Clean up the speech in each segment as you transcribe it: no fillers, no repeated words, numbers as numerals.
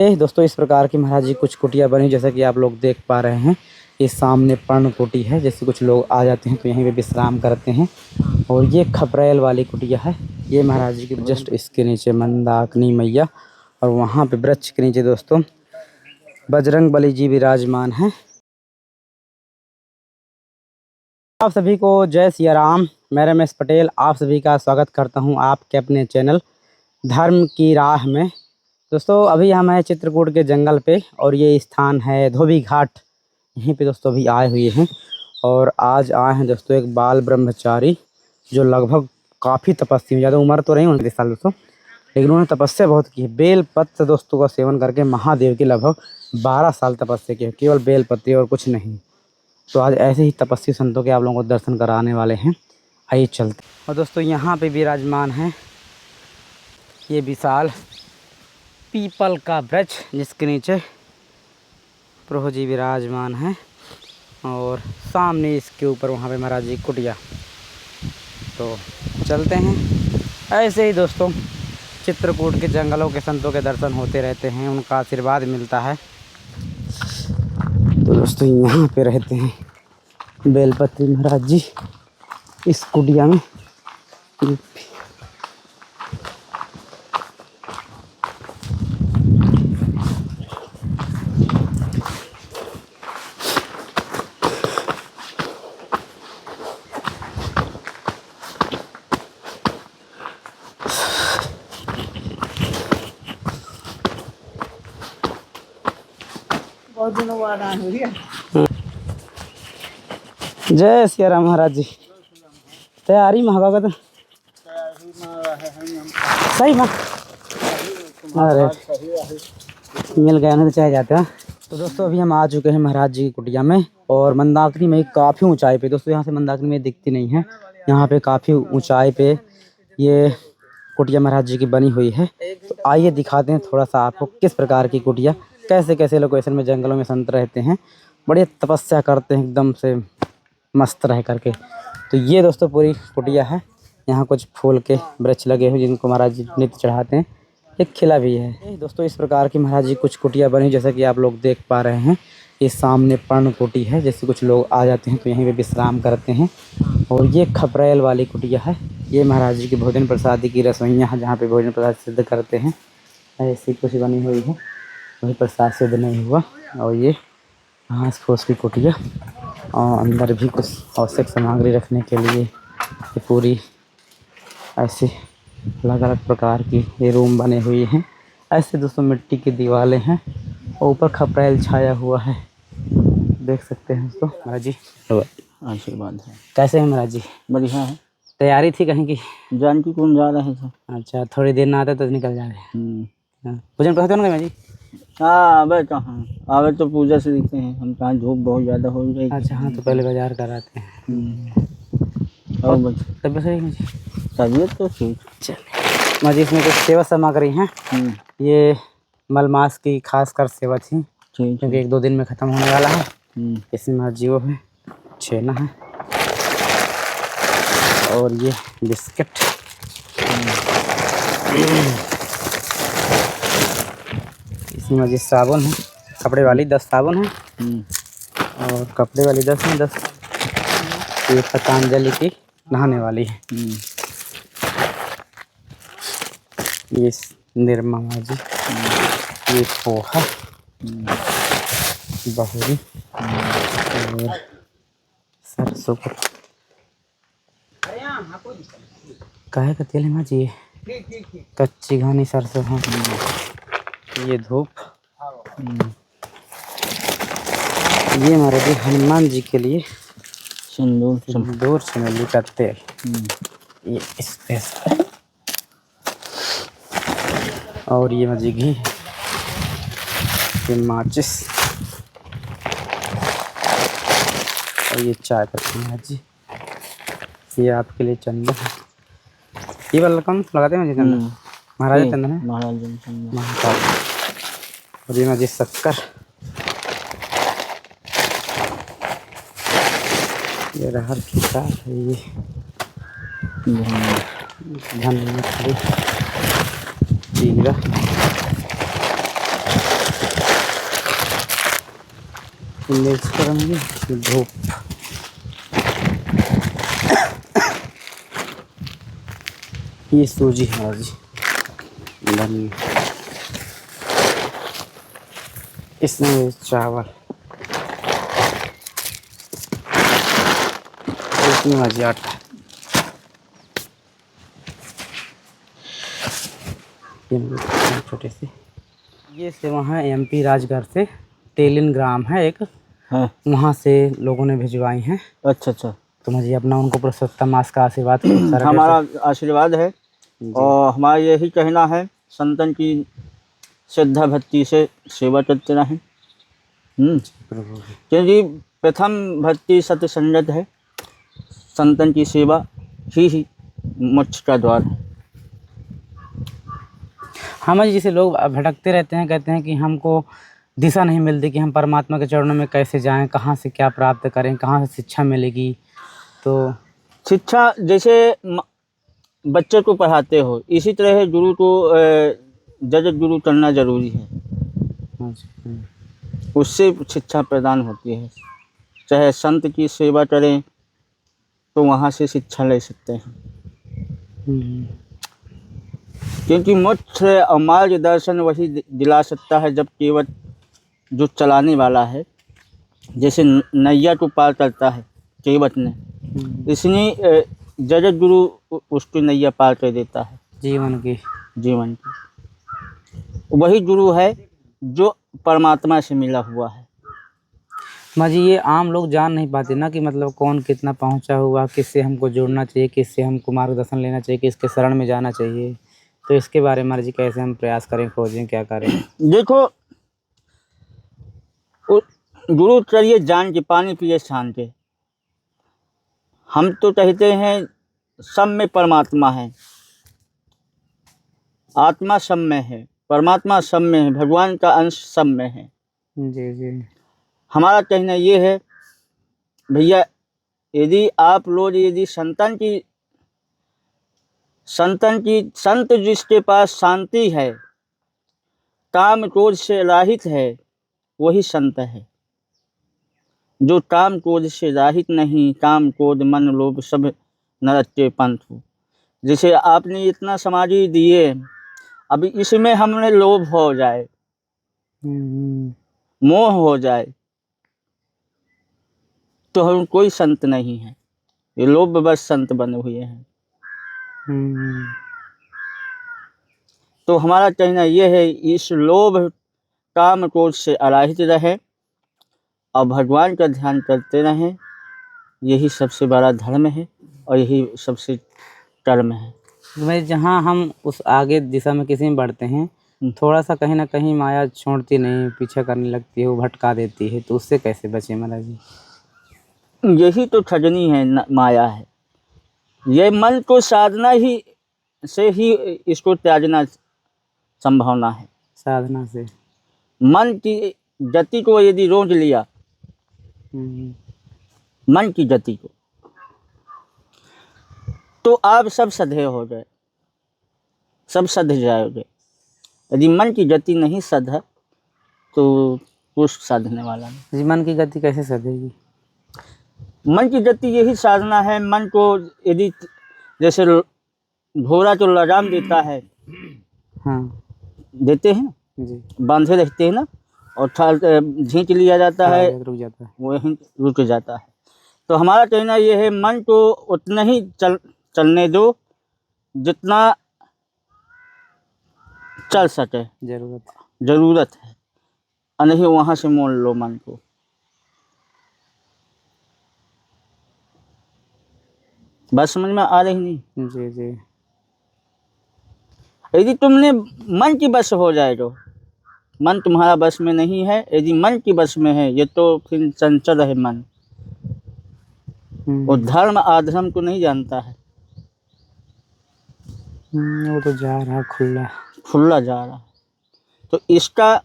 दोस्तों इस प्रकार की महाराज जी कुछ कुटिया बनी, जैसा कि आप लोग देख पा रहे हैं। ये सामने पर्ण कुटी है, जैसे कुछ लोग आ जाते हैं तो यहीं पे विश्राम करते हैं। और ये खपरेल वाली कुटिया है। ये महाराज जी के जस्ट इसके नीचे मंदाकिनी मैया, और वहाँ पे वृक्ष के नीचे दोस्तों बजरंग बली जी विराजमान हैं। आप सभी को जय सिया राम। मैं रमेश पटेल आप सभी का स्वागत करता हूं आपके अपने चैनल धर्म की राह में। दोस्तों अभी हम हैं चित्रकूट के जंगल पे, और ये स्थान है धोबी घाट। यहीं पे दोस्तों अभी आए हुए हैं, और आज आए हैं दोस्तों एक बाल ब्रह्मचारी जो लगभग काफ़ी तपस्वी, ज़्यादा उम्र तो नहीं उनके साल दोस्तों, लेकिन उन्होंने तपस्या बहुत की है। बेल पत्र दोस्तों का सेवन करके महादेव की लगभग 12 साल तपस्या की है, केवल बेल पत्ती और कुछ नहीं। तो आज ऐसे ही तपस्वी संतों के आप लोगों को दर्शन कराने वाले हैं। आइए चलते। और दोस्तों यहाँ पे विराजमान है ये विशाल पीपल का वृक्ष, जिसके नीचे प्रभु जी विराजमान हैं, और सामने इसके ऊपर वहाँ पे महाराज जी कुटिया। तो चलते हैं। ऐसे ही दोस्तों चित्रकूट के जंगलों के संतों के दर्शन होते रहते हैं, उनका आशीर्वाद मिलता है। तो दोस्तों यहाँ पे रहते हैं बेलपत्री महाराज जी इस कुटिया में। बहुत दिनों बाद आए हो गया। जय सिया राम महाराज जी। तैयारी में हवा का तो सही माँ। अरे मिल गया ना तो चाहे जाते हैं। तो दोस्तों अभी हम आ चुके हैं महाराज जी की कुटिया में, और मंदाकिनी में काफ़ी ऊंचाई पे दोस्तों, यहाँ से मंदाकिनी में दिखती नहीं है, यहाँ पे काफ़ी ऊंचाई पे ये कुटिया महाराज जी की बनी हुई है। तो आइए दिखाते हैं थोड़ा सा आपको किस प्रकार की कुटिया, कैसे कैसे लोकेशन में जंगलों में संत रहते हैं, बड़ी तपस्या करते हैं एकदम से मस्त रह करके। तो ये दोस्तों पूरी कुटिया है। यहाँ कुछ फूल के वृक्ष लगे हुए जिनको महाराज जी नित्य चढ़ाते हैं। एक किला भी है। दोस्तों इस प्रकार की महाराज जी कुछ कुटिया बनी, जैसा कि आप लोग देख पा रहे हैं। ये सामने पर्ण कुटी है, जैसे कुछ लोग आ जाते हैं तो यहीं पे विश्राम करते हैं। और ये खपरेल वाली कुटिया है। ये महाराज जी की भोजन प्रसादी की रसोइयाँ हैं, जहाँ पे भोजन प्रसाद सिद्ध करते हैं। ऐसी कुछ बनी हुई है, वही प्रसाद सिद्ध नहीं हुआ। और ये घास फूस की कुटिया, और अंदर भी कुछ आवश्यक सामग्री रखने के लिए ये पूरी ऐसे अलग अलग प्रकार की ये रूम बने हुए हैं। ऐसे दोस्तों मिट्टी की दीवारें हैं, और ऊपर खपरेल छाया हुआ है, देख सकते हैं दोस्तों। महाराज जी आशीर्वाद है। कैसे हैं महाराज जी? बढ़िया है। तैयारी थी कहीं की? जानकी कौन जा रहे थे? अच्छा, थोड़ी देर ना आते तो निकल जा रहे। भोजन प्रसाद होना महाराज जी? हाँ आवे कहाँ, आवे तो पूजा से दिखते हैं हम, कहाँ धूप बहुत ज़्यादा हो रही है। अच्छा हाँ, तो पहले बाजार कराते हैं। और बस तबियत सही है? तबीयत तो ठीक। चलिए महाराज जी, इसमें कुछ सेवा सामग्री हैं। ये मलमास की खासकर सेवा थी, क्योंकि 1-2 दिन में ख़त्म होने वाला है। इसमें महाराज जी वो है, छेना है, और ये बिस्किट, इसमें जी साबुन है, कपड़े वाली 10 साबुन है, और कपड़े वाली 10 है, 10 ये पतंजलि की नहाने वाली है। ये निरमा जी, ये पोहा, बहुरी, और सरसों का काहे का तेल है माँ जी, कच्ची घानी सरसों। हाँ, ये धूप, ये हमारे जी हनुमान जी के लिए सिंदूर चमेली का तेल, ये स्पेशल। और ये मजी घी, ये माचिस, और ये चाय पत्ती है जी, ये आपके लिए चंदन है। ये वाला कौन लगाते हैं जी? चंदन महाराज चंदन है, महाकाल। और ये मजी शक्कर, ये रहर की दाल है, ये धनिया, जीरा, मिक्स करेंगे धूप। ये सूजी है जी बनी, इसमें चावल, इसमें भाजी आटा, छोटे से। ये सेवा है MP राजगढ़ से, तेलिन ग्राम है एक, हाँ। वहाँ से लोगों ने भिजवाई हैं। अच्छा अच्छा। तो मुझे अपना उनको पुरुषोत्तम मास का आशीर्वाद हमारा आशीर्वाद है और हमारा यही कहना है, संतन की श्रद्धा भक्ति से सेवा करते रहें। क्योंकि प्रथम भक्ति सत्य संगत है, संतन की सेवा ही मोक्ष का द्वार है। हम जैसे लोग भटकते रहते हैं, कहते हैं कि हमको दिशा नहीं मिलती कि हम परमात्मा के चरणों में कैसे जाएं, कहाँ से क्या प्राप्त करें, कहाँ से शिक्षा मिलेगी। तो शिक्षा जैसे बच्चे को पढ़ाते हो, इसी तरह गुरु को जगत गुरु करना जरूरी है। उससे शिक्षा प्रदान होती है। चाहे संत की सेवा करें तो वहाँ से शिक्षा ले सकते हैं। क्योंकि मोक्ष और मार्गदर्शन वही दिला सकता है जब केवल जो चलाने वाला है, जैसे नैया को पार करता है केवट ने, इसलिए जगत गुरु उसकी नैया पार कर देता है जीवन की। वही गुरु है जो परमात्मा से मिला हुआ है। माँ जी, ये आम लोग जान नहीं पाते ना कि मतलब कौन कितना पहुँचा हुआ, किससे हमको जुड़ना चाहिए, किससे हमको मार्गदर्शन लेना चाहिए, किसके शरण में जाना चाहिए। तो इसके बारे में जी कैसे हम प्रयास करें, खोजें, क्या करें? देखो, गुरु चलिए जान के, पानी पिए छान के। हम तो कहते हैं सब में परमात्मा है, आत्मा सब में है, परमात्मा सब में है, भगवान का अंश सब में है। जी जी। हमारा कहना ये है भैया, यदि आप लोग यदि संत जिसके पास शांति है, काम क्रोध से रहित है, वही संत है। जो काम क्रोध से रहित नहीं, काम क्रोध मन लोभ सब नरक के पंथ। जैसे आपने इतना समाधि दिए, अभी इसमें हमने लोभ हो जाए, मोह हो जाए, तो हम कोई संत नहीं है। ये लोभ बस संत बने हुए हैं। तो हमारा कहना यह है, इस लोभ काम क्रोध से अरहित रहे और भगवान का ध्यान करते रहें। यही सबसे बड़ा धर्म है और यही सबसे कर्म है। मैं जहाँ हम उस आगे दिशा में किसी में बढ़ते हैं, थोड़ा सा कहीं ना कहीं माया छोड़ती नहीं, पीछे करने लगती है, वो भटका देती है। तो उससे कैसे बचे महाराज जी? यही तो ठगनी है, माया है। ये मन को साधना ही से ही इसको त्यागना संभावना है। साधना से मन की गति को यदि रोक लिया, मन की गति को, तो आप सब सधे हो गए, सब सध जाओगे। यदि मन की गति नहीं सधा तो कुछ साधने वाला नहीं। जी, मन की गति कैसे सधेगी? मन की गति यही साधना है। मन को यदि जैसे घोड़ा तो लगाम देता है, हाँ देते हैं जी, बांधे रहते हैं ना, और खींच लिया जाता है, रुक जाता है, वहीं रुक जाता है। तो हमारा कहना ये है, मन को उतना ही चलने दो जितना चल सके, जरूरत है, और नहीं वहाँ से मोड़ लो मन को। बात समझ में आ रही नहीं? जी जी। यदि तुमने मन की बस हो जाएगा, मन तुम्हारा बस में नहीं है। यदि मन की बस में है, ये तो फिर चंचल है मन, वो धर्म अधर्म को नहीं जानता है। वो तो जा रहा खुला जा रहा है। तो इसका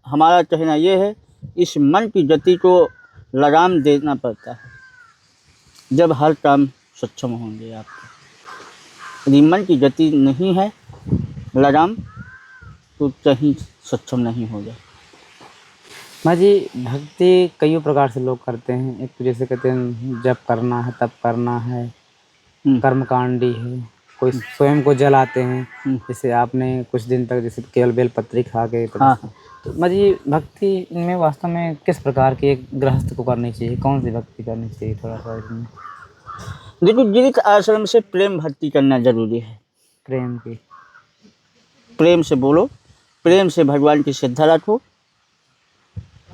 हमारा कहना ये है, इस मन की गति को लगाम देना पड़ता है, जब हर काम सक्षम होंगे आपके। यदि मन की गति नहीं है लगाम, तो कहीं सक्षम नहीं होगा। माँ जी भक्ति कई प्रकार से लोग करते हैं। एक तो जैसे कहते हैं जप करना है, तप करना है, हम्म, कर्मकांडी है, कोई स्वयं को जलाते हैं। हम्म, जैसे आपने कुछ दिन तक जैसे केवल बेलपत्री खा के हाँ। तो माँ जी भक्ति में वास्तव में किस प्रकार की एक गृहस्थ को करनी चाहिए, कौन सी भक्ति करनी चाहिए, थोड़ा सा इसमें देखो, गृहस्थ आश्रम से प्रेम भक्ति करना जरूरी है। प्रेम की। प्रेम से बोलो, प्रेम से भगवान की श्रद्धा रखो,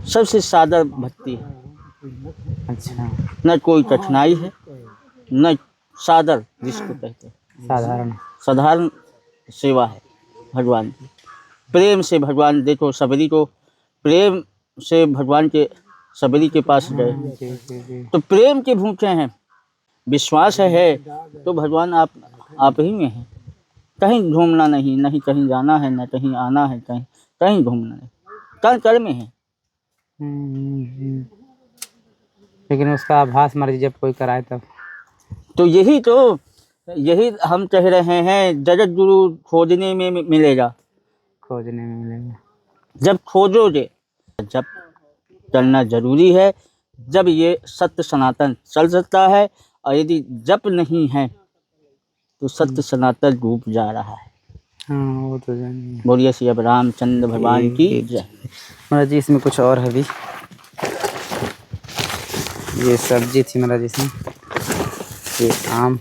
सबसे सादा भक्ति है। अच्छा, न कोई कठिनाई है, न सादर जिसको कहते हैं, साधारण। साधारण सेवा है भगवान की। प्रेम से भगवान, देखो सबरी को प्रेम से भगवान के सबरी के पास गए, जी जी जी। तो प्रेम के भूखे हैं, विश्वास है तो भगवान आप ही में है। कहीं घूमना नहीं, नहीं कहीं जाना है, न कहीं आना है, कहीं कहीं घूमना नहीं, कण कण में है। हम्म। लेकिन उसका आभास मर्जी जब कोई कराए तब। तो यही हम कह रहे हैं, जगत गुरु खोजने में मिलेगा। खोजने में मिलेगा। जब खोजोगे, जब चलना जरूरी है, जब ये सत्य सनातन चल सकता है। और यदि जप नहीं है तो सत्य सनातन डूब जा रहा है। हाँ वो तो जानिए। बोलिए श्री अब रामचंद्र भगवान की जय। महाराज जी इसमें कुछ और है भी, ये सब्जी थी महाराज इसमें, ये आम,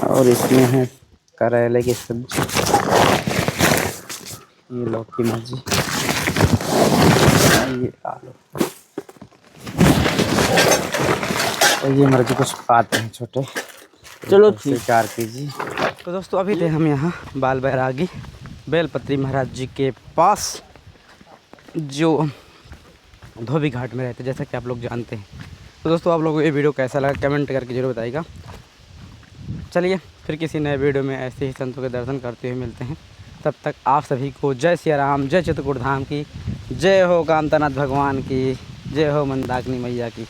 और इसमें है करेले की सब्जी, ये लौकी महाराज जी, ये आलू, और ये महाराज जी कुछ पाते हैं छोटे। चलो स्वीकार कीजिए। तो दोस्तों अभी थे हम यहाँ बाल बैरागी बेलपत्री महाराज जी के पास, जो धोबी घाट में रहते, जैसा कि आप लोग जानते हैं। तो दोस्तों आप लोगों को ये वीडियो कैसा लगा कमेंट करके जरूर बताइएगा। चलिए फिर किसी नए वीडियो में ऐसे ही संतों के दर्शन करते हुए मिलते हैं। तब तक आप सभी को जय सिया राम, जय चित्रकूट धाम की, जय हो कामतानाथ भगवान की, जय हो मंदाकिनी मैया की।